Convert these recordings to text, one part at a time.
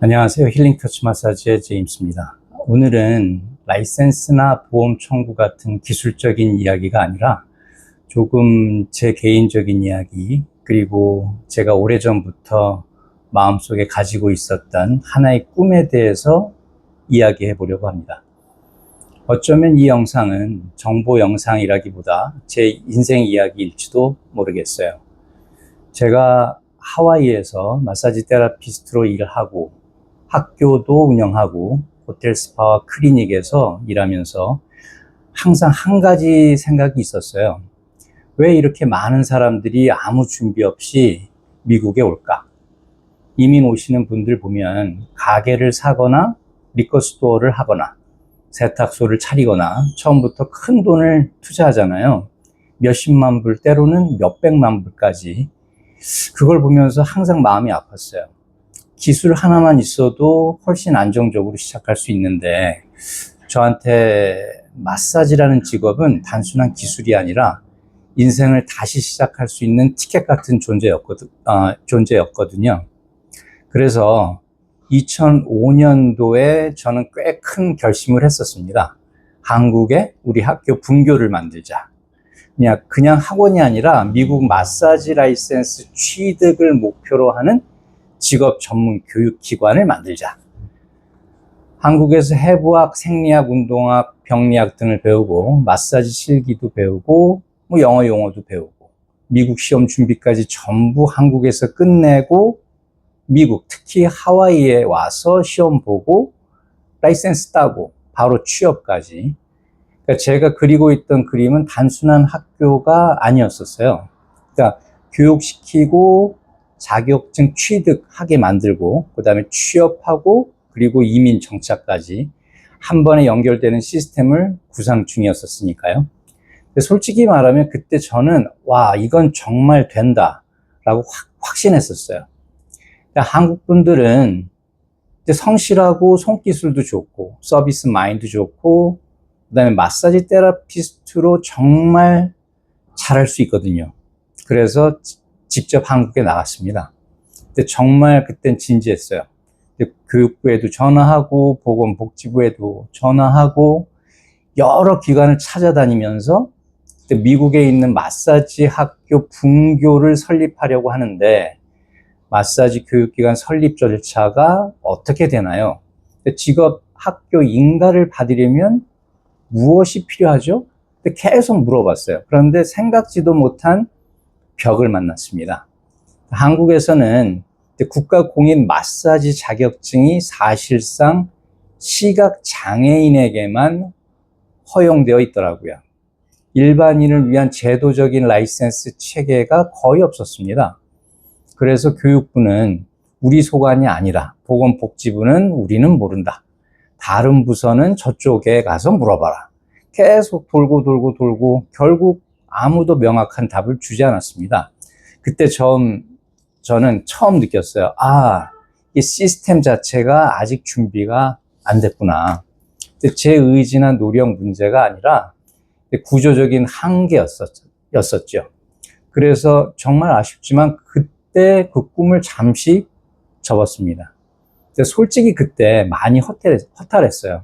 안녕하세요. 힐링 터치 마사지의 제임스입니다. 오늘은 라이센스나 보험 청구 같은 기술적인 이야기가 아니라 조금 제 개인적인 이야기, 그리고 제가 오래전부터 마음속에 가지고 있었던 하나의 꿈에 대해서 이야기해 보려고 합니다. 어쩌면 이 영상은 정보 영상이라기보다 제 인생 이야기일지도 모르겠어요. 제가 하와이에서 마사지 테라피스트로 일하고 학교도 운영하고 호텔 스파와 클리닉에서 일하면서 항상 한 가지 생각이 있었어요. 왜 이렇게 많은 사람들이 아무 준비 없이 미국에 올까? 이민 오시는 분들 보면 가게를 사거나 리커 스토어를 하거나 세탁소를 차리거나 처음부터 큰 돈을 투자하잖아요. 몇십만 불, 때로는 몇백만 불까지. 그걸 보면서 항상 마음이 아팠어요. 기술 하나만 있어도 훨씬 안정적으로 시작할 수 있는데 저한테 마사지라는 직업은 단순한 기술이 아니라 인생을 다시 시작할 수 있는 티켓 같은 존재였거든요. 그래서 2005년도에 저는 꽤 큰 결심을 했었습니다. 한국에 우리 학교 분교를 만들자. 그냥 학원이 아니라 미국 마사지 라이센스 취득을 목표로 하는 직업 전문 교육기관을 만들자. 한국에서 해부학, 생리학, 운동학, 병리학 등을 배우고 마사지 실기도 배우고 영어 용어도 배우고 미국 시험 준비까지 전부 한국에서 끝내고 미국, 특히 하와이에 와서 시험 보고 라이센스 따고 바로 취업까지. 그러니까 제가 그리고 있던 그림은 단순한 학교가 아니었었어요. 그러니까 교육시키고 자격증 취득하게 만들고 그 다음에 취업하고 그리고 이민 정착까지 한 번에 연결되는 시스템을 구상 중이었었으니까요. 근데 솔직히 말하면 그때 저는 와, 이건 정말 된다 라고 확신했었어요. 그러니까 한국 분들은 성실하고 손기술도 좋고 서비스 마인드 좋고 그 다음에 마사지 테라피스트로 정말 잘할 수 있거든요. 그래서 직접 한국에 나갔습니다. 근데 정말 그땐 진지했어요. 교육부에도 전화하고 보건복지부에도 전화하고 여러 기관을 찾아다니면서 미국에 있는 마사지 학교 분교를 설립하려고 하는데 마사지 교육기관 설립 절차가 어떻게 되나요? 직업 학교 인가를 받으려면 무엇이 필요하죠? 계속 물어봤어요. 그런데 생각지도 못한 벽을 만났습니다. 한국에서는 국가공인 마사지 자격증이 사실상 시각장애인에게만 허용되어 있더라고요. 일반인을 위한 제도적인 라이센스 체계가 거의 없었습니다. 그래서 교육부는 우리 소관이 아니라 보건복지부는 우리는 모른다. 다른 부서는 저쪽에 가서 물어봐라. 계속 돌고 결국 아무도 명확한 답을 주지 않았습니다. 그때 저는 처음 느꼈어요. 이 시스템 자체가 아직 준비가 안 됐구나. 제 의지나 노력 문제가 아니라 구조적인 한계였었죠. 그래서 정말 아쉽지만 그때 그 꿈을 잠시 접었습니다. 솔직히 그때 많이 허탈했어요.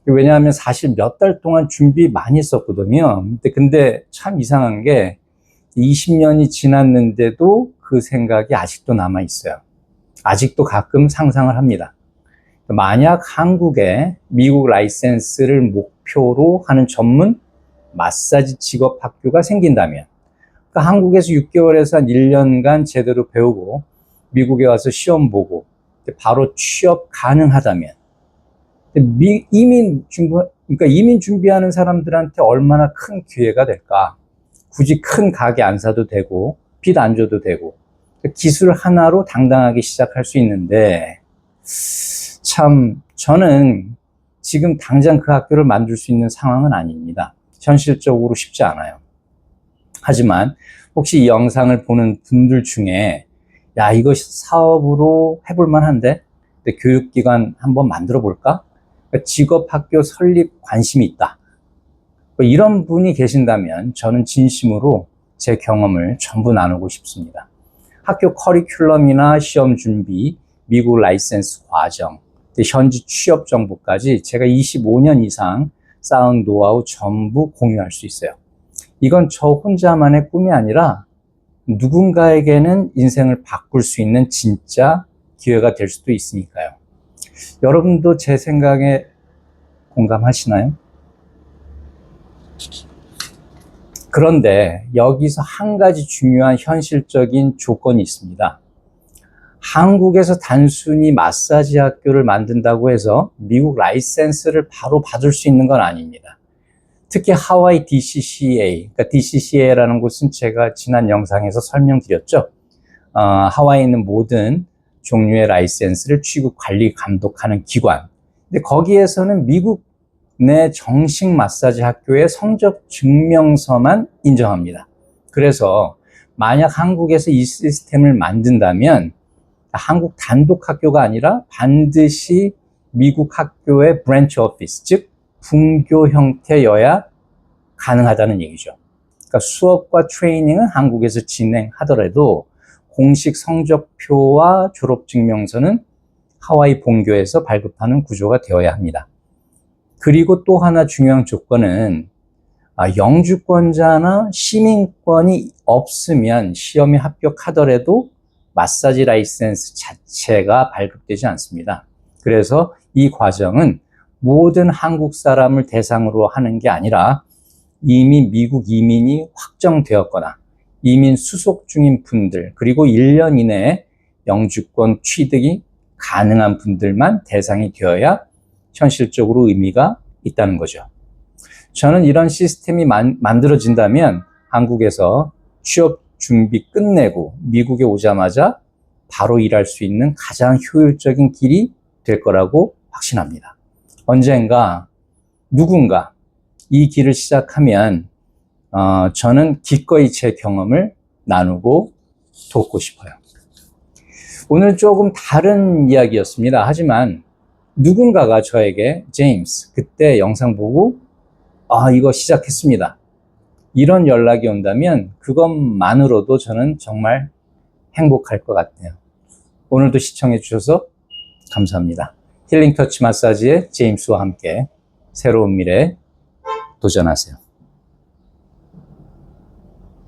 왜냐하면 사실 몇 달 동안 준비 많이 했었거든요. 근데 참 이상한 게 20년이 지났는데도 그 생각이 아직도 남아있어요. 아직도 가끔 상상을 합니다. 만약 한국에 미국 라이센스를 목표로 하는 전문 마사지 직업 학교가 생긴다면, 그러니까 한국에서 6개월에서 한 1년간 제대로 배우고 미국에 와서 시험 보고 바로 취업 가능하다면, 이민 준비하는 사람들한테 얼마나 큰 기회가 될까? 굳이 큰 가게 안 사도 되고 빚 안 줘도 되고 기술 하나로 당당하게 시작할 수 있는데, 참 저는 지금 당장 그 학교를 만들 수 있는 상황은 아닙니다. 현실적으로 쉽지 않아요. 하지만 혹시 이 영상을 보는 분들 중에 이거 사업으로 해볼 만한데 교육기관 한번 만들어 볼까? 직업학교 설립 관심이 있다. 이런 분이 계신다면 저는 진심으로 제 경험을 전부 나누고 싶습니다. 학교 커리큘럼이나 시험 준비, 미국 라이센스 과정, 현지 취업 정보까지 제가 25년 이상 쌓은 노하우 전부 공유할 수 있어요. 이건 저 혼자만의 꿈이 아니라 누군가에게는 인생을 바꿀 수 있는 진짜 기회가 될 수도 있으니까요. 여러분도 제 생각에 공감하시나요? 그런데 여기서 한 가지 중요한 현실적인 조건이 있습니다. 한국에서 단순히 마사지 학교를 만든다고 해서 미국 라이센스를 바로 받을 수 있는 건 아닙니다. 특히 하와이 DCCA, 그러니까 DCCA라는 곳은 제가 지난 영상에서 설명드렸죠. 하와이에 있는 모든 종류의 라이센스를 취급, 관리, 감독하는 기관. 근데 거기에서는 미국 내 정식 마사지 학교의 성적 증명서만 인정합니다. 그래서 만약 한국에서 이 시스템을 만든다면 한국 단독 학교가 아니라 반드시 미국 학교의 브랜치 오피스, 즉 분교 형태여야 가능하다는 얘기죠. 그러니까 수업과 트레이닝은 한국에서 진행하더라도 공식 성적표와 졸업증명서는 하와이 본교에서 발급하는 구조가 되어야 합니다. 그리고 또 하나 중요한 조건은 영주권자나 시민권이 없으면 시험에 합격하더라도 마사지 라이센스 자체가 발급되지 않습니다. 그래서 이 과정은 모든 한국 사람을 대상으로 하는 게 아니라 이미 미국 이민이 확정되었거나 이민 수속 중인 분들, 그리고 1년 이내에 영주권 취득이 가능한 분들만 대상이 되어야 현실적으로 의미가 있다는 거죠. 저는 이런 시스템이 만들어진다면 한국에서 취업 준비 끝내고 미국에 오자마자 바로 일할 수 있는 가장 효율적인 길이 될 거라고 확신합니다. 언젠가 누군가 이 길을 시작하면 저는 기꺼이 제 경험을 나누고 돕고 싶어요. 오늘 조금 다른 이야기였습니다. 하지만 누군가가 저에게 제임스, 그때 영상 보고 이거 시작했습니다. 이런 연락이 온다면 그것만으로도 저는 정말 행복할 것 같아요. 오늘도 시청해 주셔서 감사합니다. 힐링 터치 마사지의 제임스와 함께 새로운 미래에 도전하세요.